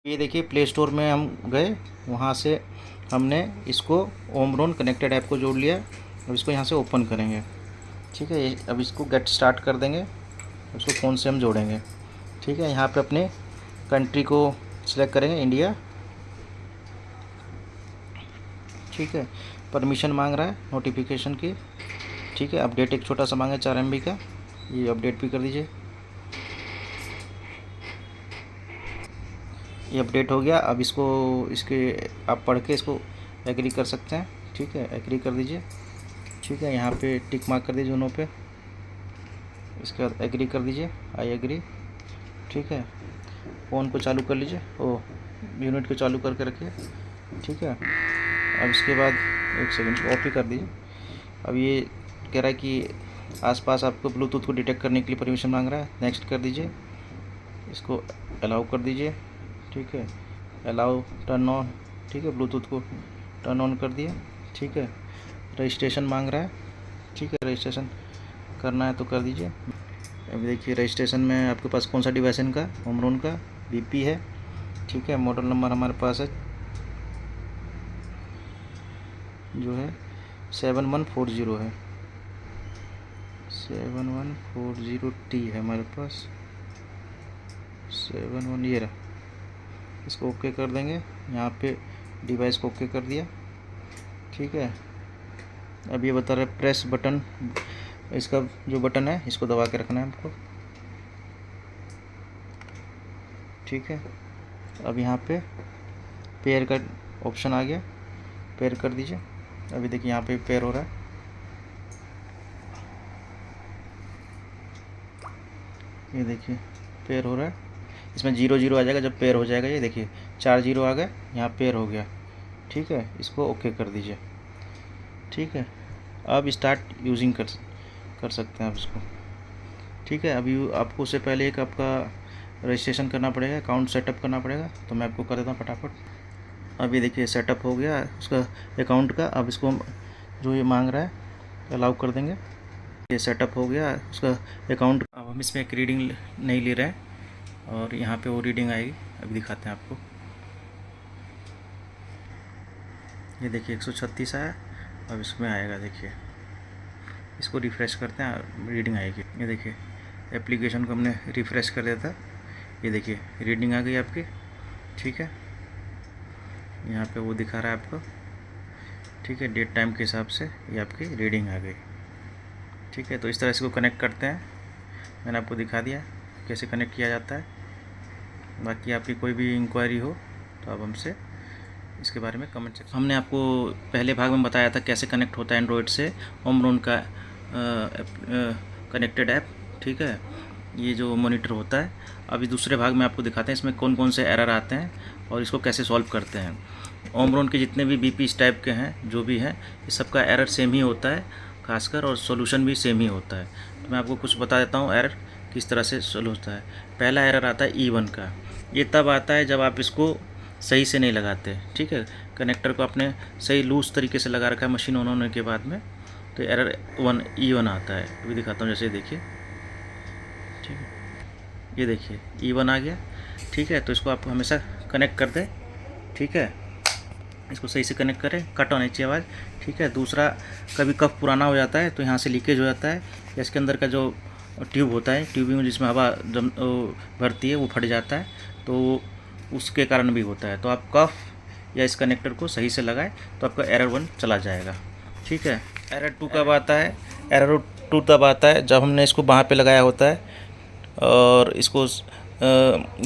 ये देखिए play store में हम गए, वहाँ से हमने इसको ओमरोन कनेक्टेड ऐप को जोड़ लिया। अब इसको यहाँ से ओपन करेंगे, ठीक है। अब इसको गेट स्टार्ट कर देंगे, उसको फ़ोन से हम जोड़ेंगे, ठीक है। यहाँ पे अपने कंट्री को सिलेक्ट करेंगे, इंडिया, ठीक है। परमिशन मांग रहा है नोटिफिकेशन की, ठीक है। अपडेट एक छोटा सा मांगा 4 MB का, ये अपडेट भी कर दीजिए। ये अपडेट हो गया। अब इसको इसके आप पढ़ के इसको एग्री कर सकते हैं, ठीक है। एग्री कर दीजिए, ठीक है। यहाँ पे टिक मार्क कर दीजिए दोनों पे, इसके बाद एग्री कर दीजिए, आई एग्री, ठीक है। फ़ोन को चालू कर लीजिए, यूनिट को चालू करके रखिए, ठीक है। अब इसके बाद एक सेकंड इसको ऑफ ही कर दीजिए। अब ये कह रहा है कि आसपास आपको ब्लूटूथ को डिटेक्ट करने के लिए परमिशन मांग रहा है, नेक्स्ट कर दीजिए, इसको अलाउ कर दीजिए, ठीक है। अलाउ टर्न ऑन, ठीक है। ब्लूटूथ को टर्न ऑन कर दिया, ठीक है। रजिस्ट्रेशन मांग रहा है, ठीक है। रजिस्ट्रेशन करना है तो कर दीजिए। अब देखिए रजिस्ट्रेशन में आपके पास कौन सा डिवाइस है इनका, ओमरोन का BP है, ठीक है। मॉडल नंबर हमारे पास है जो है 7140 है, 7140T है हमारे पास, 71 ये रहा। इसको ओके कर देंगे, यहाँ पे डिवाइस को ओके कर दिया, ठीक है। अब ये बता रहा है प्रेस बटन, इसका जो बटन है इसको दबा के रखना है हमको, ठीक है। अब यहाँ पे पेयर का ऑप्शन आ गया, पेयर कर दीजिए। अभी देखिए यहाँ पे पेयर हो रहा है, ये देखिए पेयर हो रहा है। इसमें 0 0 आ जाएगा जब पेयर हो जाएगा। ये देखिए 4 0 आ गए, यहाँ पेयर हो गया, ठीक है। इसको ओके कर दीजिए, ठीक है। अब स्टार्ट यूजिंग कर सकते हैं आप इसको, ठीक है। अभी आपको उससे पहले एक आपका रजिस्ट्रेशन करना पड़ेगा, अकाउंट सेटअप करना पड़ेगा, तो मैं आपको कर देता हूँ फटाफट। अभी देखिए सेटअप हो गया उसका अकाउंट का। अब इसको जो ये मांग रहा है अलाउ कर देंगे, ये सेटअप हो गया उसका अकाउंट। अब हम इसमें एक रीडिंग नहीं ले रहे हैं और यहाँ पे वो रीडिंग आएगी, अभी दिखाते हैं आपको। ये देखिए 136 आया, अब इसमें आएगा, देखिए इसको रिफ़्रेश करते हैं, रीडिंग आएगी। ये देखिए एप्लीकेशन को हमने रिफ़्रेश कर दिया था, ये देखिए रीडिंग आ गई आपकी, ठीक है। यहाँ पे वो दिखा रहा है आपको, ठीक है। डेट टाइम के हिसाब से ये आपकी रीडिंग आ गई, ठीक है। तो इस तरह से को कनेक्ट करते हैं, मैंने आपको दिखा दिया कैसे कनेक्ट किया जाता है। बाकी आपकी कोई भी इंक्वायरी हो तो आप हमसे इसके बारे में कमेंट सेक्शन। हमने आपको पहले भाग में बताया था कैसे कनेक्ट होता है एंड्रॉयड से ओमरोन का कनेक्टेड ऐप, ठीक है। ये जो मॉनिटर होता है, अभी दूसरे भाग में आपको दिखाते हैं इसमें कौन कौन से एरर आते हैं और इसको कैसे सॉल्व करते हैं। ओमरोन के जितने भी BP इस टाइप के हैं जो भी हैं, ये सबका एरर सेम ही होता है खासकर, और सॉल्यूशन भी सेम ही होता है। तो मैं आपको कुछ बता देता हूँ एरर किस तरह से सॉल्व होता है। पहला एरर आता है E1 का, ये तब आता है जब आप इसको सही से नहीं लगाते, ठीक है। कनेक्टर को आपने सही लूज तरीके से लगा रखा है मशीन ऑन होने के बाद में, तो एरर E1 आता है। अभी दिखाता हूँ, जैसे देखिए, ठीक है। ये देखिए E1 आ गया, ठीक है। तो इसको आप हमेशा कनेक्ट कर दें, ठीक है। इसको सही से कनेक्ट करें, कट होनी चाहिए आवाज़, ठीक है। दूसरा, कभी कफ पुराना हो जाता है तो यहाँ से लीकेज हो जाता है, या इसके अंदर का जो ट्यूब होता है, ट्यूबिंग जिसमें हवा भरती है वो फट जाता है, तो उसके कारण भी होता है। तो आप कफ या इस कनेक्टर को सही से लगाएं तो आपका एरर 1 चला जाएगा, ठीक है। एरर 2 कब आता है? एरर 2 तब आता है जब हमने इसको वहाँ पे लगाया होता है और इसको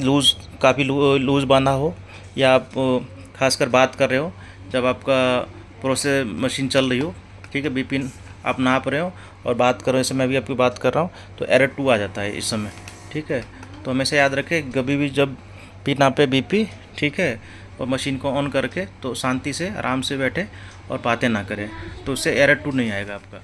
लूज़, काफ़ी लूज़ बांधा हो, या आप खासकर बात कर रहे हो जब आपका प्रोसेस मशीन चल रही हो, ठीक है। BP आप नाप रहे हो और बात कर रहे हो, इस समय भी आपकी बात कर रहा हूँ, तो एरर 2 आ जाता है इस समय, ठीक है। तो हमेशा याद रखें कभी भी जब भी नापे BP, ठीक है, और मशीन को ऑन करके तो शांति से आराम से बैठे और बातें ना करें, तो उससे एरर 2 नहीं आएगा आपका।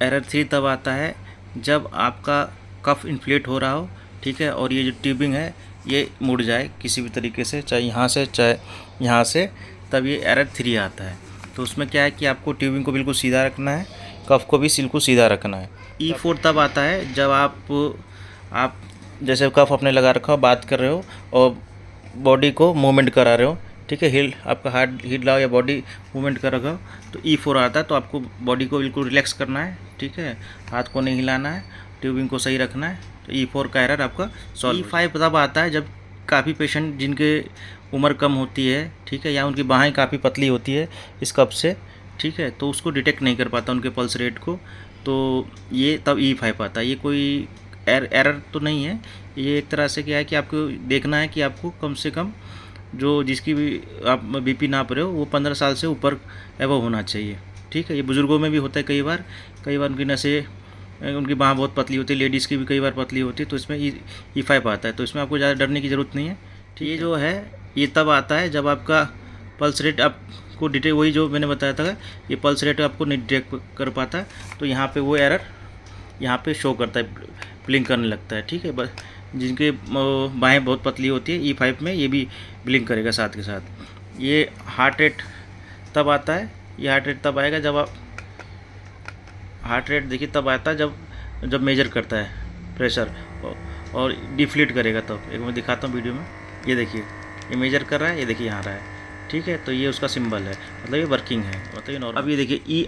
एरर 3 तब आता है जब आपका कफ इन्फ्लेट हो रहा हो, ठीक है, और ये जो ट्यूबिंग है ये मुड़ जाए किसी भी तरीके से, चाहे यहाँ से चाहे यहाँ से, तब ये एरर 3 आता है। तो उसमें क्या है कि आपको ट्यूबिंग को बिल्कुल सीधा रखना है, कफ को भी बिल्कुल सीधा रखना है। E4 तब आता है जब आप जैसे कफ अपने लगा रखा हो, बात कर रहे हो और बॉडी को मूवमेंट करा रहे हो, ठीक है, हिल आपका हाथ हिल रहा हो या बॉडी मूवमेंट कर रखा हो तो E4 आता है। तो आपको बॉडी को बिल्कुल रिलैक्स करना है, ठीक है, हाथ को नहीं हिलाना है, ट्यूबिंग को सही रखना है। तो E4 का एरर आपका सॉल्व। E5 तब आता है जब काफ़ी पेशेंट जिनके उम्र कम होती है, ठीक है, या उनकी बाहें काफ़ी पतली होती है इस कप से, ठीक है, तो उसको डिटेक्ट नहीं कर पाता उनके पल्स रेट को, तो ये तब E5 आता है। ये कोई एरर तो नहीं है, ये एक तरह से क्या है कि आपको देखना है कि आपको कम से कम जो जिसकी भी आप BP नाप रहे हो वो 15 साल से ऊपर एबव होना चाहिए, ठीक है। ये बुज़ुर्गों में भी होता है कई बार उनकी नसें उनकी बाँह बहुत पतली होती है, लेडीज़ की भी कई बार पतली होती है, तो इसमें E5 आता है। तो इसमें आपको ज़्यादा डरने की ज़रूरत नहीं है, ठीक है। ये जो है ये तब आता है जब आपका पल्स रेट आपको डिटेक्ट, वही जो मैंने बताया था, ये पल्स रेट आपको नहीं डिटेक्ट कर पाता, तो यहाँ पे वो एरर यहाँ पे शो करता है, ब्लिंक करने लगता है, ठीक है। बस जिनके बाहें बहुत पतली होती है E5 में ये भी ब्लिंक करेगा साथ के साथ। ये हार्ट रेट तब आता है, ये हार्ट रेट तब आएगा जब आप हार्ट रेट देखिए तब आता है जब मेजर करता है प्रेशर और डिफ्लेट करेगा तब। एक मैं दिखाता हूँ वीडियो में, ये देखिए ये मेजर कर रहा है, ये देखिए यहाँ रहा है, ठीक है। तो ये उसका सिंबल है, मतलब ये वर्किंग है, मतलब ये नॉर्मल। अब ये देखिए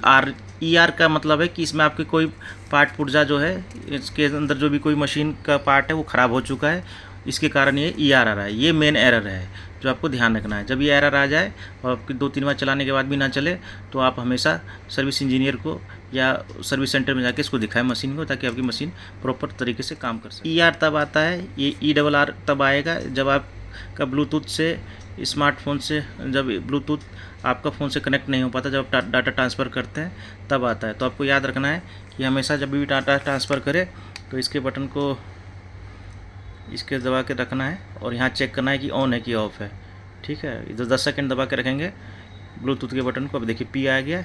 ER का मतलब है कि इसमें आपके कोई पार्ट पुर्जा जो है, इसके अंदर जो भी कोई मशीन का पार्ट है वो ख़राब हो चुका है, इसके कारण ये ER आ रहा है। ये मेन एरर है जो आपको ध्यान रखना है। जब ये एरर आ जाए और आपकी 2-3 बार चलाने के बाद भी ना चले तो आप हमेशा सर्विस इंजीनियर को या सर्विस सेंटर में जाके इसको दिखाएं मशीन को, ताकि आपकी मशीन प्रॉपर तरीके से काम कर सके। ER तब आता है, ये ERR तब आएगा जब आपका ब्लूटूथ से स्मार्टफोन से जब ब्लूटूथ आपका फ़ोन से कनेक्ट नहीं हो पाता, जब आप डाटा ट्रांसफ़र करते हैं तब आता है। तो आपको याद रखना है कि हमेशा जब भी डाटा ट्रांसफ़र करें तो इसके बटन को इसके दबा के रखना है और यहाँ चेक करना है कि ऑन है कि ऑफ़ है, ठीक है। इधर 10 सेकंड दबा के रखेंगे ब्लूटूथ के बटन को। अब देखिए P आ गया,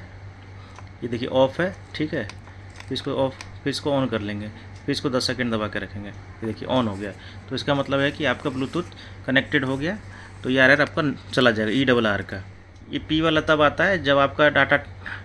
ये देखिए ऑफ़ है, ठीक है। फिर इसको ऑफ, फिर इसको ऑन कर लेंगे, फिर इसको 10 सेकंड दबा के रखेंगे, ये देखिए ऑन हो गया। तो इसका मतलब है कि आपका ब्लूटूथ कनेक्टेड हो गया, तो ये एरर आपका चला जाएगा ERR का। ये P वाला तब आता है जब आपका डाटा,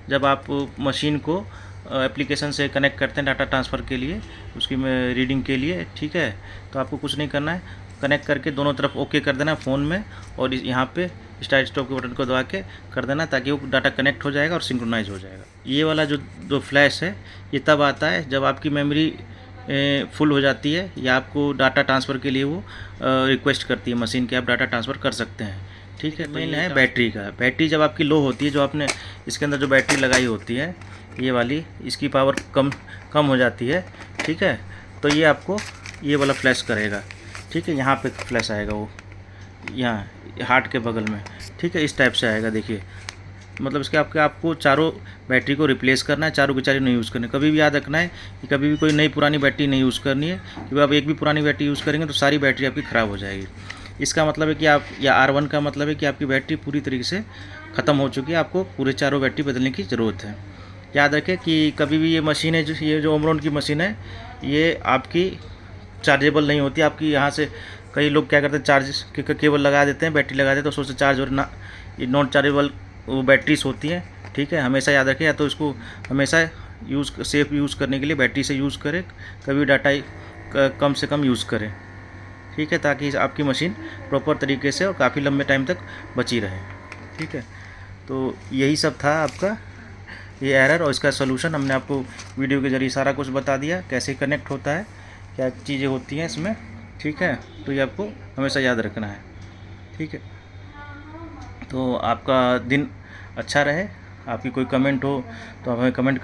जब आप मशीन को एप्लीकेशन से कनेक्ट करते हैं डाटा ट्रांसफ़र के लिए, उसकी रीडिंग के लिए, ठीक है। तो आपको कुछ नहीं करना है, कनेक्ट करके दोनों तरफ ओके कर देना फ़ोन में और यहाँ पे स्टार्ट स्टॉप के बटन को दबा के कर देना, ताकि वो डाटा कनेक्ट हो जाएगा और सिंक्रोनाइज हो जाएगा। ये वाला जो फ्लैश है ये तब आता है जब आपकी मेमोरी फुल हो जाती है या आपको डाटा ट्रांसफ़र के लिए वो रिक्वेस्ट करती है मशीन कि आप डाटा ट्रांसफ़र कर सकते हैं, ठीक है। मेन है बैटरी का। बैटरी जब आपकी लो होती है, जो आपने इसके अंदर जो बैटरी लगाई होती है ये वाली, इसकी पावर कम हो जाती है, ठीक है। तो ये आपको ये वाला फ्लैश करेगा, ठीक है। यहाँ पे फ्लैश आएगा वो यहाँ हार्ट के बगल में, ठीक है, इस टाइप से आएगा। देखिए मतलब इसके आपको चारों बैटरी को रिप्लेस करना है, चारों की चारों नहीं यूज़ करनी। कभी भी याद रखना है कि कभी भी कोई नई पुरानी बैटरी नहीं यूज़ करनी है, क्योंकि आप एक भी पुरानी बैटरी यूज़ करेंगे तो सारी बैटरी आपकी ख़राब हो जाएगी। इसका मतलब है कि आप, या R1 का मतलब है कि आपकी बैटरी पूरी तरीके से ख़त्म हो चुकी है, आपको पूरे चारों बैटरी बदलने की ज़रूरत है। याद रखें कि कभी भी ये मशीन है, ये जो ओमरॉन की मशीन है, ये आपकी चार्जेबल नहीं होती। आपकी यहाँ से कई लोग क्या करते हैं, चार्ज केबल लगा देते हैं, बैटरी लगा देते हैं, तो सोचते चार्ज और ना, ये नॉन चार्जेबल वो बैटरीज होती हैं, ठीक है। हमेशा याद रखें, या तो इसको हमेशा सेफ यूज़ करने के लिए बैटरी से यूज़ करें, कभी डाटा कम से कम यूज़ करें, ठीक है, ताकि आपकी मशीन प्रॉपर तरीके से और काफ़ी लंबे टाइम तक बची रहे, ठीक है। तो यही सब था आपका ये एरर और इसका सलूशन। हमने आपको वीडियो के ज़रिए सारा कुछ बता दिया, कैसे कनेक्ट होता है, क्या चीज़ें होती हैं इसमें, ठीक है। तो ये आपको हमेशा याद रखना है, ठीक है। तो आपका दिन अच्छा रहे। आपकी कोई कमेंट हो तो आप हमें कमेंट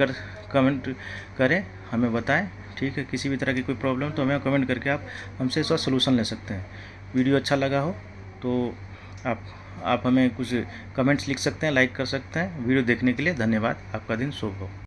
करें, हमें बताएं, ठीक है। किसी भी तरह की कोई प्रॉब्लम तो हमें कमेंट करके आप हमसे इसका सलूशन ले सकते हैं। वीडियो अच्छा लगा हो तो आप हमें कुछ कमेंट्स लिख सकते हैं, लाइक कर सकते हैं। वीडियो देखने के लिए धन्यवाद। आपका दिन शुभ हो।